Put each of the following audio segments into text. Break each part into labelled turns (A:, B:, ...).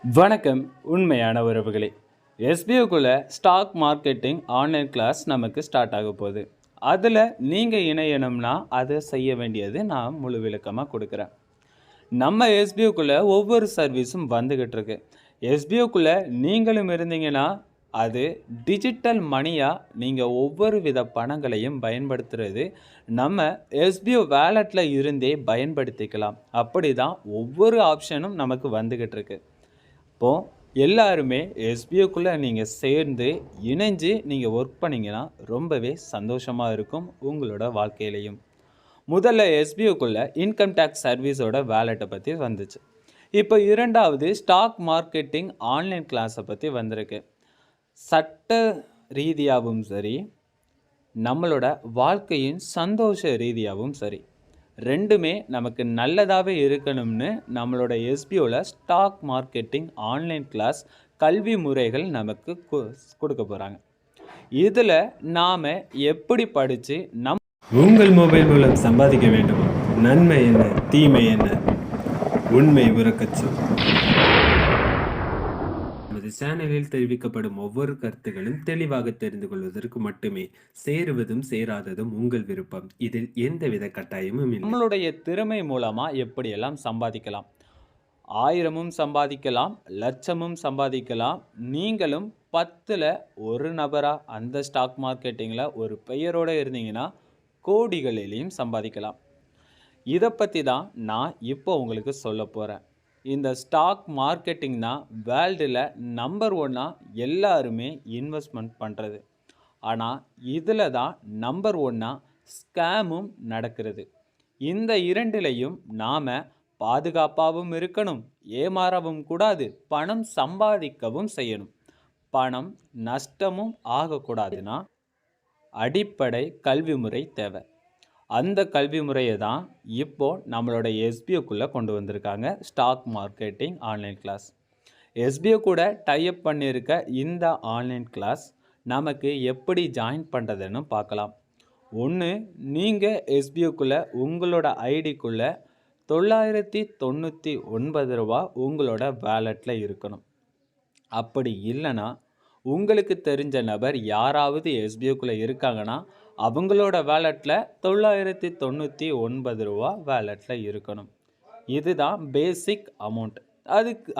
A: வணக்கம். உண்மையான உறவுகளே, எஸ்பிஓக்குள்ள ஸ்டாக் மார்க்கெட்டிங் ஆன்லைன் கிளாஸ் நமக்கு ஸ்டார்ட் ஆக போகுது. அதில் நீங்கள் இணையணும்னா அதை செய்ய வேண்டியது நான் முழு விளக்கமாக கொடுக்குறேன். நம்ம எஸ்பிஓக்குள்ள ஒவ்வொரு சர்வீஸும் வந்துக்கிட்டு இருக்கு. எஸ்பிஓக்குள்ள நீங்களும் இருந்தீங்கன்னா அது டிஜிட்டல் மணியாக நீங்கள் ஒவ்வொரு வித பணங்களையும் பயன்படுத்துறது நம்ம எஸ்பிஓ வேலெட்டில் இருந்தே பயன்படுத்திக்கலாம். அப்படி தான் ஒவ்வொரு ஆப்ஷனும் நமக்கு வந்துக்கிட்டு இருக்கு. இப்போது எல்லாருமே எஸ்பிஓக்குள்ளே நீங்கள் சேர்ந்து இணைஞ்சு நீங்கள் ஒர்க் பண்ணிங்கன்னா ரொம்பவே சந்தோஷமாக இருக்கும் உங்களோட வாழ்க்கையிலையும். முதல்ல எஸ்பிஓக்குள்ளே இன்கம் டேக்ஸ் சர்வீஸோட வேலெட்டை பற்றி வந்துச்சு. இப்போ இரண்டாவது ஸ்டாக் மார்க்கெட்டிங் ஆன்லைன் கிளாஸை பற்றி வந்திருக்கு. சட்ட ரீதியாகவும் சரி, நம்மளோட வாழ்க்கையின் சந்தோஷ ரீதியாகவும் சரி, ரெண்டுமே நமக்கு நல்லதாகவே இருக்கணும்னு நம்மளோட எஸ்பிஓவில் ஸ்டாக் மார்க்கெட்டிங் ஆன்லைன் கிளாஸ் கல்வி முறைகள் நமக்கு கொடுக்க போகிறாங்க. இதில் நாம் எப்படி படித்து
B: உங்கள் மொபைல் மூலம் சம்பாதிக்க வேண்டும், நன்மை என்ன தீமை என்ன, உண்மை உறக்கச்சு. நமது சேனலில் தெரிவிக்கப்படும் ஒவ்வொரு கருத்துகளும் தெளிவாக தெரிந்து கொள்வதற்கு மட்டுமே. சேருவதும் சேராததும் உங்கள் விருப்பம். இதில் எந்தவித கட்டாயமும் இல்லை.
A: நம்மளுடைய திறமை மூலமாக எப்படியெல்லாம் சம்பாதிக்கலாம், 1000ம் சம்பாதிக்கலாம், லட்சமும் சம்பாதிக்கலாம். நீங்களும் 10ல் ஒரு நபராக அந்த ஸ்டாக் மார்க்கெட்டிங்கில் ஒரு பெயரோடு இருந்தீங்கன்னா கோடிகளிலையும் சம்பாதிக்கலாம். இதை பற்றி தான் நான் இப்போ உங்களுக்கு சொல்ல போகிறேன். இந்த ஸ்டாக் மார்க்கெட்டிங் தான் வேர்ல்டில் நம்பர் 1 எல்லாருமே இன்வெஸ்ட்மெண்ட் பண்ணுறது. ஆனால் இதில் தான் நம்பர் 1 ஸ்கேமும் நடக்கிறது. இந்த இரண்டிலையும் நாம் பாதுகாப்பாகவும் இருக்கணும், ஏமாறவும் கூடாது, பணம் சம்பாதிக்கவும் செய்யணும். பணம் நஷ்டமும் ஆகக்கூடாதுன்னா அடிப்படை கல்வி முறை தேவை. அந்த கல்வி முறையை தான் இப்போது நம்மளோட எஸ்பிஓக்குள்ளே கொண்டு வந்திருக்காங்க. Stock marketing online class. SPO கூட டைப் பண்ணியிருக்க இந்த ஆன்லைன் கிளாஸ் நமக்கு எப்படி ஜாயின் பண்ணுறதுன்னு பார்க்கலாம். ஒன்று, நீங்கள் எஸ்பிஓக்குள்ளே உங்களோட ஐடிக்குள்ளே 999 ரூபா உங்களோட வேலெட்டில் இருக்கணும். அப்படி இல்லைன்னா உங்களுக்கு தெரிஞ்ச நபர் யாராவது எஸ்பிஓக்குள்ளே இருக்காங்கன்னா அவங்களோட வேலெட்டில் 999 ரூபா வேலெட்டில் இருக்கணும். இதுதான் பேசிக் அமௌண்ட்.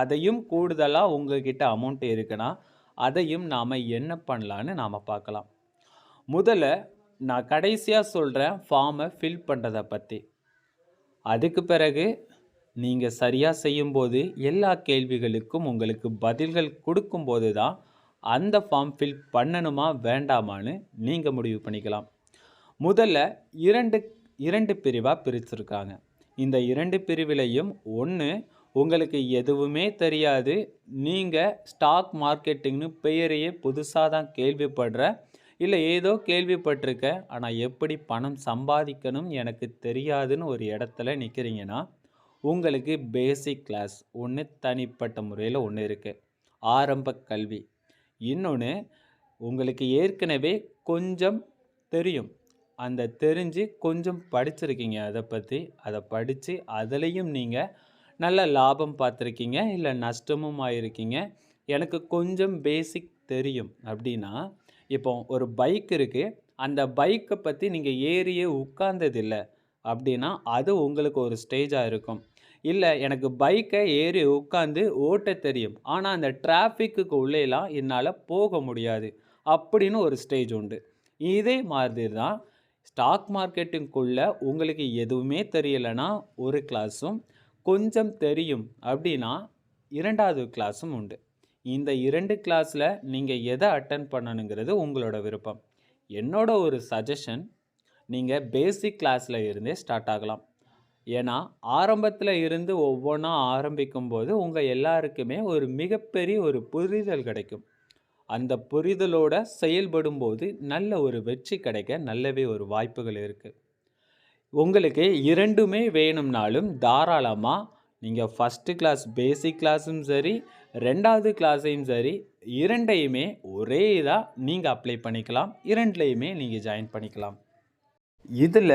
A: அதையும் கூடுதலாக உங்ககிட்ட அமௌண்ட் இருக்குன்னா அதையும் நாம் என்ன பண்ணலான்னு நாம் பார்க்கலாம். முதல்ல நான் கடைசியாக சொல்கிறேன் ஃபார்மை ஃபில் பண்ணுறதை பற்றி. அதுக்கு பிறகு நீங்கள் சரியாக செய்யும்போது எல்லா கேள்விகளுக்கும் உங்களுக்கு பதில்கள் கொடுக்கும்போது தான் அந்த ஃபார்ம் ஃபில் பண்ணணுமா வேண்டாமான்னு நீங்கள் முடிவு பண்ணிக்கலாம். முதல்ல இரண்டு பிரிவாக பிரிச்சிருக்காங்க. இந்த 2 பிரிவிலையும் ஒன்று, உங்களுக்கு எதுவுமே தெரியாது, நீங்கள் ஸ்டாக் மார்க்கெட்டிங்னு பெயரையே புதுசாக தான் கேள்விப்படுற, இல்லை ஏதோ கேள்விப்பட்டிருக்க ஆனால் எப்படி பணம் சம்பாதிக்கணும் எனக்கு தெரியாதுன்னு ஒரு இடத்துல நிற்கிறீங்கன்னா உங்களுக்கு பேசிக் கிளாஸ் ஒன்று தனிப்பட்ட முறையில் ஒன்று இருக்குது, ஆரம்ப கல்வி. இன்னொன்று, உங்களுக்கு ஏற்கனவே கொஞ்சம் தெரியும், அந்த தெரிஞ்சு கொஞ்சம் படிச்சிருக்கீங்க, அதை படித்து அதுலேயும் நீங்கள் நல்ல லாபம் பார்த்துருக்கீங்க, இல்லை நஷ்டமும் ஆகிருக்கீங்க, எனக்கு கொஞ்சம் பேசிக் தெரியும் அப்படின்னா, இப்போ ஒரு பைக் இருக்குது, அந்த பைக்கை பற்றி நீங்கள் ஏறியே உட்கார்ந்ததில்லை அப்படின்னா அது உங்களுக்கு ஒரு ஸ்டேஜாக இருக்கும். இல்லை எனக்கு பைக்கை ஏறி உட்காந்து ஓட்ட தெரியும் ஆனால் அந்த டிராஃபிக்கு உள்ளேலாம் என்னால் போக முடியாது அப்படின்னு ஒரு ஸ்டேஜ் உண்டு. இதே மாதிரி தான் ஸ்டாக் மார்க்கெட்டிங்குள்ளே உங்களுக்கு எதுவுமே தெரியலைன்னா ஒரு கிளாஸும், கொஞ்சம் தெரியும் அப்படின்னா 2வது கிளாஸும் உண்டு. இந்த 2 கிளாஸில் நீங்கள் எதை அட்டன் பண்ணணுங்கிறது உங்களோட விருப்பம். என்னோட ஒரு சஜஷன், நீங்கள் பேசிக் கிளாஸில் இருந்தே ஸ்டார்ட் ஆகலாம். ஏன்னா ஆரம்பத்தில் இருந்து ஒவ்வொன்றா ஆரம்பிக்கும்போது உங்கள் எல்லாருக்குமே ஒரு மிகப்பெரிய ஒரு புரிதல் கிடைக்கும். அந்த புரிதலோட செயல்படும்போது நல்ல ஒரு வெற்றி கிடைக்க நல்லவே ஒரு வாய்ப்புகள் இருக்குது. உங்களுக்கு 2மே வேணும்னாலும் தாராளமாக நீங்கள் ஃபஸ்ட்டு கிளாஸ் பேசிக் கிளாஸும் சரி, 2வது கிளாஸையும் சரி, 2யுமே ஒரே இதாக நீங்கள் அப்ளை பண்ணிக்கலாம். 2லையுமே நீங்கள் ஜாயின் பண்ணிக்கலாம். இதில்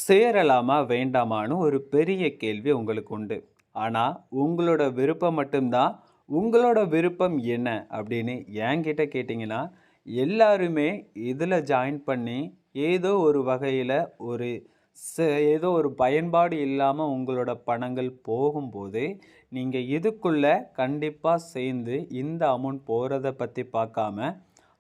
A: சேரலாமா வேண்டாமான்னு ஒரு பெரிய கேள்வி உங்களுக்கு உண்டு. ஆனால் உங்களோட விருப்பம் மட்டும்தான் உங்களோட விருப்பம் என்ன அப்படின்னு என்கிட்ட கேட்டிங்கன்னா, எல்லாருமே இதில ஜாயின் பண்ணி ஏதோ ஒரு வகையில ஒரு ஏதோ ஒரு பயன்பாடு இல்லாம உங்களோட பணங்கள் போகும்போது, நீங்க இதுக்குள்ள கண்டிப்பா சேர்ந்து இந்த அமௌண்ட் போறத பத்தி பார்க்காம,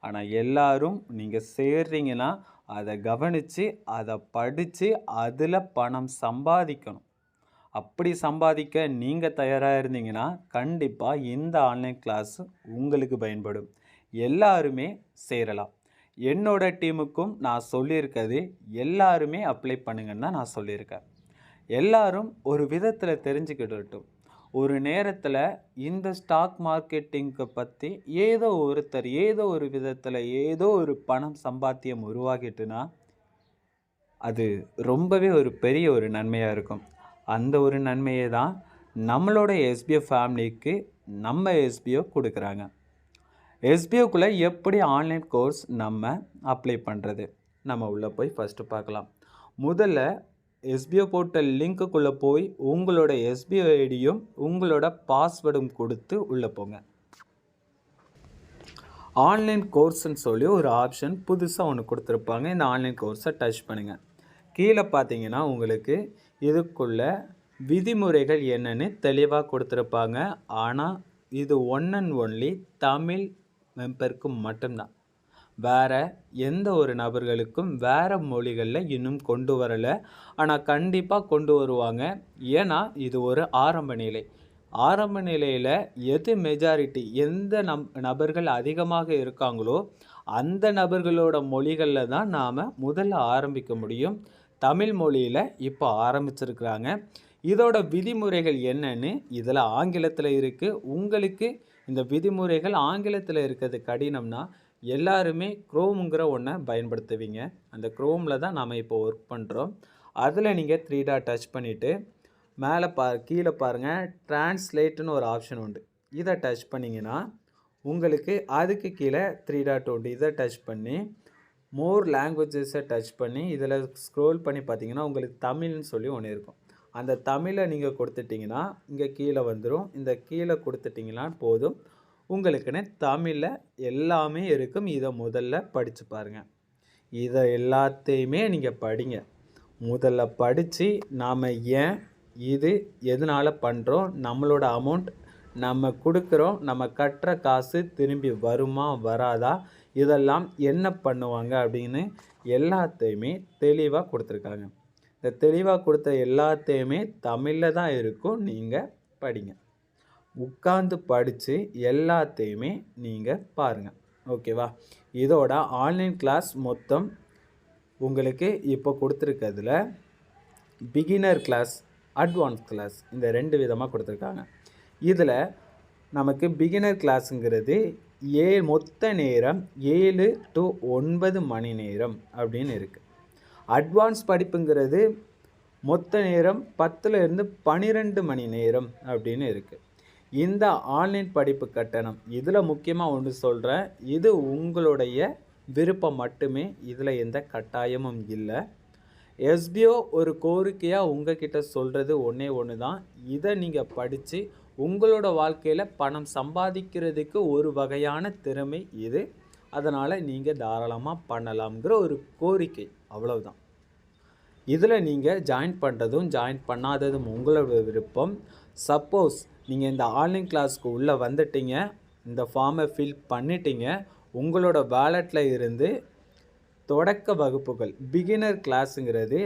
A: ஆனா எல்லாரும் நீங்க சேர்றீங்கன்னா, அத கவனிச்சு, அத படிச்சு, அதில பணம் சம்பாதிக்கணும். அப்படி சம்பாதிக்க நீங்க தயாரா இருந்தீங்கன்னா, கண்டிப்பா இந்த ஆன்லைன் கிளாஸ் உங்களுக்கு பயன்படும். எல்லாருமே சேரலாம். என்னோட டீமுக்கும் நான் சொல்லியிருக்கிறது, எல்லாருமே அப்ளை பண்ணுங்கன்னு தான் நான் சொல்லியிருக்கேன். எல்லாரும் ஒரு விதத்தில தெரிஞ்சுக்கிடட்டும். ஒரு நேரத்தில இந்த ஸ்டாக் மார்க்கெட்டிங்க பத்தி ஏதோ ஒருத்தர், ஏதோ ஒரு விதத்தில, ஏதோ ஒரு பணம் சம்பாத்தியம் உருவாகிட்டுனா, அது ரொம்பவே ஒரு பெரிய ஒரு நன்மையா இருக்கும். அந்த ஒரு நன்மையை தான் நம்மளோட எஸ்பிஓ ஃபேமிலிக்கு நம்ம எஸ்பிஓ கொடுக்குறாங்க. எஸ்பிஓக்குள்ளே எப்படி ஆன்லைன் கோர்ஸ் நம்ம அப்ளை பண்ணுறது? நம்ம உள்ளே போய் ஃபஸ்ட்டு பார்க்கலாம். முதல்ல எஸ்பிஓ போர்ட்டல் லிங்க்குள்ளே போய் உங்களோட எஸ்பிஓ ஐடியும் உங்களோட பாஸ்வேர்டும் கொடுத்து உள்ளே போங்க. ஆன்லைன் கோர்ஸ்ன்னு சொல்லி ஒரு ஆப்ஷன் புதுசாக ஒன்று கொடுத்துருப்பாங்க. இந்த ஆன்லைன் கோர்ஸை டச் பண்ணுங்கள். கீழே பார்த்தீங்கன்னா உங்களுக்கு இதுக்குள்ள விதிமுறைகள் என்னன்னு தெளிவாக கொடுத்துருப்பாங்க. ஆனால் இது ஒன் அண்ட் ஒன்லி தமிழ் மெம்பருக்கு மட்டும்தான். வேறு எந்த ஒரு நபர்களுக்கும் வேறு மொழிகளில் இன்னும் கொண்டு வரலை. ஆனால் கண்டிப்பாக கொண்டு வருவாங்க. ஏன்னா இது ஒரு ஆரம்ப நிலை. ஆரம்ப நிலையில் எது மெஜாரிட்டி, எந்த நபர்கள் அதிகமாக இருக்காங்களோ அந்த நபர்களோட மொழிகளில் தான் நாம் முதல்ல ஆரம்பிக்க முடியும். தமிழ் மொழியில் இப்போ ஆரம்பிச்சிருக்கிறாங்க. இதோட விதிமுறைகள் என்னன்னு இதில் ஆங்கிலத்தில் இருக்குது. உங்களுக்கு இந்த விதிமுறைகள் ஆங்கிலத்தில் இருக்கிறது கடினம்னா எல்லாருமே க்ரோமுங்கிற ஒன்றை பயன்படுத்துவீங்க. அந்த க்ரோமில் தான் நாம் இப்போ ஒர்க் பண்ணுறோம். அதில் நீங்கள் 3 டாட் டச் பண்ணிவிட்டு மேலே கீழே பாருங்கள், ட்ரான்ஸ்லேட்டுன்னு ஒரு ஆப்ஷன் உண்டு. இதை டச் பண்ணிங்கன்னா உங்களுக்கு அதுக்கு கீழே 3 டாட் உண்டு. இதை டச் பண்ணி மோர் லாங்குவேஜஸை டச் பண்ணி இதில் ஸ்க்ரோல் பண்ணி பார்த்தீங்கன்னா உங்களுக்கு தமிழ்னு சொல்லி ஒன்று இருக்கும். அந்த தமிழை நீங்கள் கொடுத்துட்டிங்கன்னா இங்கே கீழே வந்துடும். இந்த கீழே கொடுத்துட்டிங்கன்னா போதும், உங்களுக்குன்னு தமிழில் எல்லாமே இருக்கும். இதை முதல்ல படித்து பாருங்கள். இதை எல்லாத்தையுமே நீங்கள் படிங்க. முதல்ல படித்து நாம் ஏன் இது எதனால் பண்ணுறோம், நம்மளோட அமௌண்ட் நம்ம கொடுக்குறோம், நம்ம கட்டுற காசு திரும்பி வருமா வராதா, இதெல்லாம் என்ன பண்ணுவாங்க அப்படின்னு எல்லாத்தையுமே தெளிவாக கொடுத்துருக்காங்க. இந்த தெளிவாக கொடுத்த எல்லாத்தையுமே தமிழில் தான் இருக்கும். நீங்கள் படிங்க. உட்கார்ந்து படித்து எல்லாத்தையுமே நீங்கள் பாருங்கள். ஓகேவா? இதோட ஆன்லைன் கிளாஸ் மொத்தம் உங்களுக்கு இப்போ கொடுத்துருக்கிறதுல பிகினர் கிளாஸ், அட்வான்ஸ் கிளாஸ் இந்த 2 விதமாக கொடுத்துருக்காங்க. இதில் நமக்கு பிகினர் கிளாஸுங்கிறது மொத்த நேரம் 7 to 9 மணி நேரம் அப்படின்னு இருக்குது. அட்வான்ஸ் படிப்புங்கிறது மொத்த நேரம் 10லேருந்து 12 மணி நேரம் அப்படின்னு இருக்குது. இந்த ஆன்லைன் படிப்பு கட்டணம் இதில் முக்கியமாக ஒன்று சொல்கிறேன், இது உங்களுடைய விருப்பம் மட்டுமே. இதில் எந்த கட்டாயமும் இல்லை. எஸ்பிஓ ஒரு கோரிக்கையாக உங்ககிட்ட சொல்கிறது ஒன்றே ஒன்று தான். இதை நீங்கள் படித்து உங்களோட வாழ்க்கையில் பணம் சம்பாதிக்கிறதுக்கு ஒரு வகையான திறமை இது. அதனால் நீங்கள் தாராளமாக பண்ணலாம்ங்கிற ஒரு கோரிக்கை, அவ்வளவுதான். இதில் நீங்கள் ஜாயின் பண்ணுறதும் ஜாயின் பண்ணாததும் உங்களோட விருப்பம். சப்போஸ் நீங்கள் இந்த ஆன்லைன் கிளாஸ்க்கு உள்ளே வந்துட்டீங்க, இந்த ஃபார்மை ஃபில் பண்ணிட்டீங்க, உங்களோட வேலெட்டில் இருந்து தொடக்க வகுப்புகள் பிகினர் கிளாஸுங்கிறது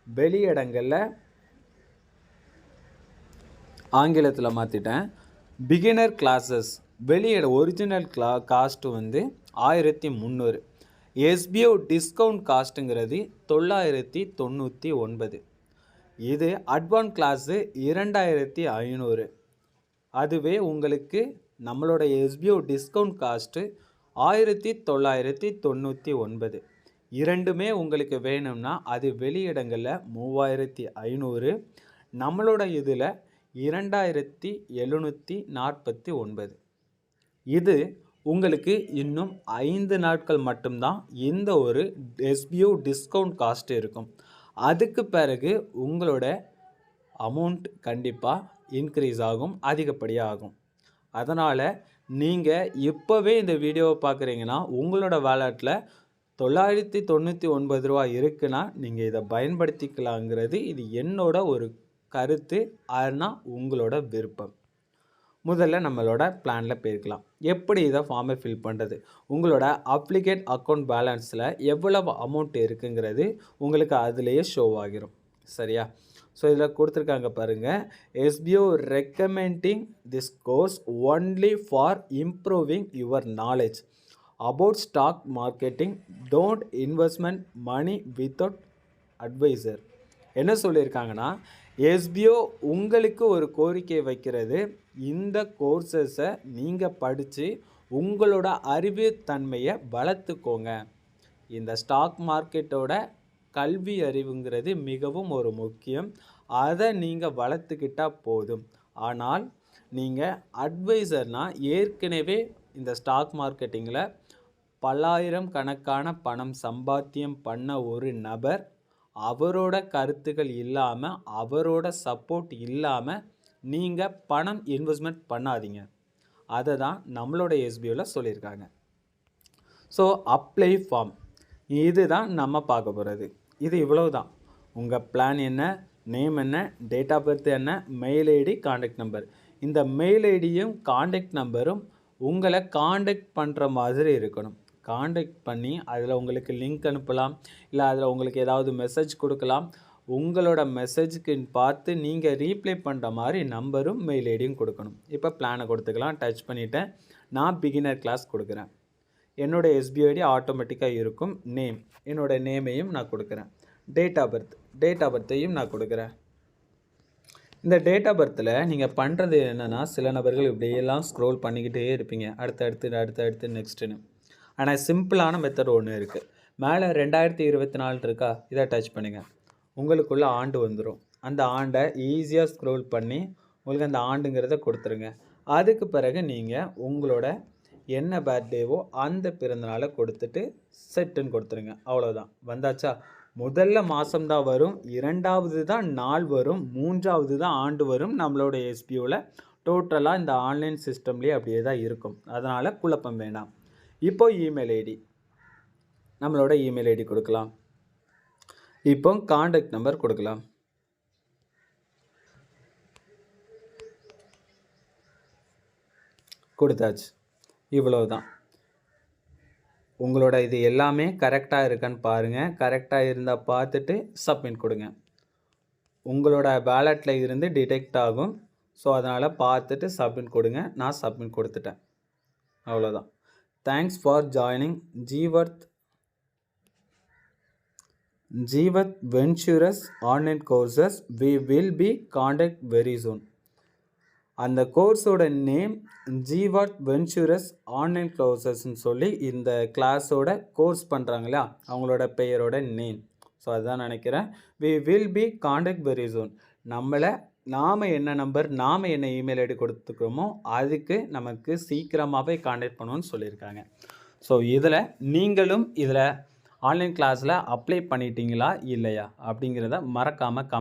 A: வெளியிடங்களில் ஆங்கிலத்தில் மாற்றிட்டேன். பிகினர் கிளாஸஸ் வெளியிட ஒரிஜினல் காஸ்ட்டு வந்து 1300. எஸ்பிஓ டிஸ்கவுண்ட் காஸ்ட்டுங்கிறது 999. இது அட்வான்ஸ் கிளாஸு 2500. அதுவே உங்களுக்கு நம்மளோட எஸ்பிஓ டிஸ்கவுண்ட் காஸ்ட்டு 1999. இரண்டுமே உங்களுக்கு வேணும்னா அது வெளியிடங்களில் 3500, நம்மளோட இதில் 2749. இது உங்களுக்கு இன்னும் 5 நாட்கள் மட்டும்தான் இந்த ஒரு எஸ்பிஓ டிஸ்கவுண்ட் காஸ்ட் இருக்கும். அதுக்கு பிறகு உங்களோட அமௌண்ட் கண்டிப்பாக இன்க்ரீஸ் ஆகும், அதிகப்படியாக ஆகும். அதனால் நீங்கள் இப்போவே இந்த வீடியோவை பார்க்குறீங்கன்னா உங்களோட வேலெட்டில் ரூ. 999 இருக்குன்னா நீங்கள் இதை பயன்படுத்திக்கலாங்கிறது இது என்னோட ஒரு கருத்து. ஆனால் உங்களோட விருப்பம். முதல்ல நம்மளோட பிளானில் போயிருக்கலாம். எப்படி இதை ஃபார்மை ஃபில் பண்ணுறது? உங்களோட அப்ளிகேட் அக்கௌண்ட் பேலன்ஸில் எவ்வளவு அமௌண்ட் இருக்குங்கிறது உங்களுக்கு அதிலேயே ஷோ ஆகிரும். சரியா? ஸோ இதில் கொடுத்துருக்காங்க பாருங்கள். SPO recommending this course only for improving your knowledge about stock marketing. Don't investment money without advisor. என்ன சொல்லியிருக்காங்கன்னா, எஸ்பிஓ உங்களுக்கு ஒரு கோரிக்கை வைக்கிறது. இந்த கோர்சஸை நீங்கள் படித்து உங்களோட அறிவுத்தன்மையை வளர்த்துக்கோங்க. இந்த ஸ்டாக் மார்க்கெட்டோட கல்வி அறிவுங்கிறது மிகவும் ஒரு முக்கியம். அதை நீங்கள் வளர்த்துக்கிட்டால் போதும். ஆனால் நீங்கள் அட்வைசர்னால் ஏற்கனவே இந்த ஸ்டாக் மார்க்கெட்டிங்கில் பல்லாயிரம் கணக்கான பணம் சம்பாத்தியம் பண்ண ஒரு நபர், அவரோட கருத்துக்கள் இல்லாமல், அவரோட சப்போர்ட் இல்லாமல் நீங்கள் பணம் இன்வெஸ்ட்மெண்ட் பண்ணாதீங்க. அதை தான் நம்மளோட எஸ்பிஓவில் சொல்லியிருக்காங்க. ஸோ அப்ளை ஃபார்ம் இது தான் நம்ம பார்க்க போகிறது. இது இவ்வளவு தான். உங்கள் பிளான் என்ன, நேம் என்ன, டேட் ஆஃப் பர்த் என்ன, மெயில் ஐடி, காண்டாக்ட் நம்பர். இந்த மெயில் ஐடியும் காண்டாக்ட் நம்பரும் உங்களை காண்டாக்ட் பண்ணுற மாதிரி இருக்கணும். காண்டாக்ட் பண்ணி அதில் உங்களுக்கு லிங்க் அனுப்பலாம், இல்லை அதில் உங்களுக்கு ஏதாவது மெசேஜ் கொடுக்கலாம். உங்களோட மெசேஜுக்கு பார்த்து நீங்கள் ரீப்ளை பண்ணுற மாதிரி நம்பரும் மெயில் ஐடியும் கொடுக்கணும். இப்போ பிளானை கொடுத்துக்கலாம். டச் பண்ணிவிட்டேன். நான் பிகினர் கிளாஸ் கொடுக்குறேன். என்னோடய எஸ்பிஓ ஐடி ஆட்டோமேட்டிக்காக இருக்கும். நேம், என்னோடய நேமையும் நான் கொடுக்குறேன். டேட் ஆஃப் பர்த்தையும் நான் கொடுக்குறேன். இந்த டேட் ஆஃப் பர்த்தில் நீங்கள் பண்ணுறது என்னென்னா, சில நபர்கள் இப்படியெல்லாம் ஸ்க்ரோல் பண்ணிக்கிட்டே இருப்பீங்க, அடுத்தடுத்து நெக்ஸ்ட்டுன்னு. ஆனால் சிம்பிளான மெத்தட் ஒன்று இருக்குது. மேலே 2024 இருக்கா, இதை டச் பண்ணுங்கள். உங்களுக்குள்ள ஆண்டு வந்துடும். அந்த ஆண்டை ஈஸியாக ஸ்க்ரோல் பண்ணி உங்களுக்கு அந்த ஆண்டுங்கிறத கொடுத்துருங்க. அதுக்கு பிறகு நீங்கள் உங்களோட என்ன பர்த்டேவோ அந்த பிறந்தநாளை கொடுத்துட்டு செட்டுன்னு கொடுத்துருங்க. அவ்வளோதான். வந்தாச்சா? முதல்ல மாதம்தான் வரும், இரண்டாவது தான் நாள் வரும், மூன்றாவது தான் ஆண்டு வரும். நம்மளோட எஸ்பிஓவில் டோட்டலாக இந்த ஆன்லைன் சிஸ்டம்லேயே அப்படியே தான் இருக்கும். அதனால் குழப்பம் வேண்டாம். இப்போ இமெயில் ஐடி, நம்மளோட இமெயில் ஐடி கொடுக்கலாம். இப்போ காண்டாக்ட் நம்பர் கொடுக்கலாம். கொடுத்தாச்சு. இவ்வளவு தான். உங்களோட இது எல்லாமே கரெக்டாக இருக்கான்னு பாருங்கள். கரெக்டாக இருந்தால் பார்த்துட்டு சப்மிட் கொடுங்க. உங்களோட பேலட்டில் இருந்து டிடெக்ட் ஆகும். ஸோ அதனால் பார்த்துட்டு சப்மிட் கொடுங்க. நான் சப்மிட் கொடுத்துட்டேன். அவ்வளோதான். Thanks for joining Jeevath ventures online courses. We will be contact very soon. அந்த கோர்ஸோட நேம் ஜீவத் வென்ச்சூரஸ் ஆன்லைன் கோர்சஸ்ன்னு சொல்லி இந்த கிளாஸோட கோர்ஸ் பண்ணுறாங்களா அவங்களோட பெயரோட நேம். ஸோ அதுதான் நினைக்கிறேன். We will be contact very soon. நாம் என்ன நம்பர், நாம் என்ன இமெயில் ஐடி கொடுத்துக்கிறோமோ அதுக்கு நமக்கு சீக்கிரமாகவே காண்டாக்ட் பண்ணுவோன்னு சொல்லியிருக்காங்க. ஸோ இதில் நீங்களும் இதில் ஆன்லைன் கிளாஸில் அப்ளை பண்ணிட்டீங்களா இல்லையா அப்படிங்கிறத மறக்காமல்